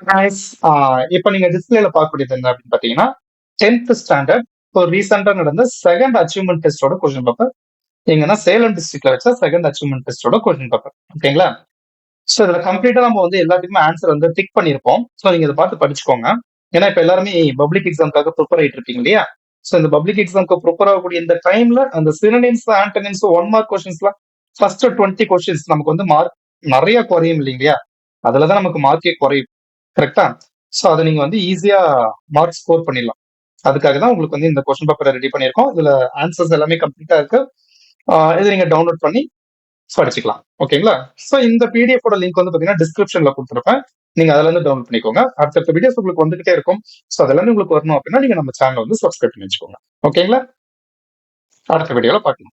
Guys, இப்ப நீங்க டிஸ்பிளேல பார்க்கக்கூடியது என்ன அப்படின்னு பாத்தீங்கன்னா 10th ஸ்டாண்டர்ட் இப்போ ரீசெண்டா நடந்த செகண்ட் அச்சீவ்மெண்ட் டெஸ்டோட கொஸ்டின் பேப்பர். எங்கன்னா சேலம் டிஸ்ட்ரிக்ட்ல வச்ச செகண்ட் அச்சீவ்மெண்ட் டெஸ்டோட கொஸ்டின் பேப்பர். ஓகேங்களா? சோ இதுல கம்ப்ளீட்டா நம்ம வந்து எல்லாத்துக்குமே ஆன்சர் வந்து டிக் பண்ணிருப்போம். சோ நீங்க இதை பார்த்து படிச்சுக்கோங்க. ஏன்னா இப்ப எல்லாருமே பப்ளிக் எக்ஸாம்க்காக ப்ரிப்பேர் ஆயிட்டு இருக்கீங்க இல்லையா? சோ இந்த பப்ளிக் எக்ஸாம்க்கு ப்ரிப்பேர் ஆகக்கூடிய இந்த டைம்ல அந்த synonyms antonyms 1 mark கொஸ்டின்ஸ்ல first 20 questions நமக்கு வந்து மார்க் நிறைய குறையும் இல்லைங்களா? அதுலதான் நமக்கு மார்க்கே குறையும். கரெக்டா? சோ அதை நீங்க வந்து ஈஸியா மார்க் ஸ்கோர் பண்ணிடலாம். அதுக்காக தான் உங்களுக்கு வந்து இந்த கொஸ்டின் பேப்பரை ரெடி பண்ணியிருக்கோம். இதுல ஆன்சர்ஸ் எல்லாமே கம்ப்ளீட்டா இருக்கு. இதை நீங்க டவுன்லோட் பண்ணி படிச்சுக்கலாம். ஓகேங்களா? சோ இந்த பிடிஎஃப் ஓட லிங்க் வந்து பாத்தீங்கன்னா டிஸ்கிரிப்ஷன்ல கொடுத்துருப்பேன். நீங்க அதுல இருந்து டவுன்லோட் பண்ணிக்கோங்க. அடுத்த வீடியோஸ் உங்களுக்கு வந்துகிட்டே இருக்கும். சோ அதெல்லாம் உங்களுக்கு வரணும் அப்படின்னா நீங்க நம்ம சேனல் வந்து சப்ஸ்கிரைப் பண்ணி வச்சுக்கோங்க. ஓகேங்களா? அடுத்த வீடியோல பார்க்கலாம்.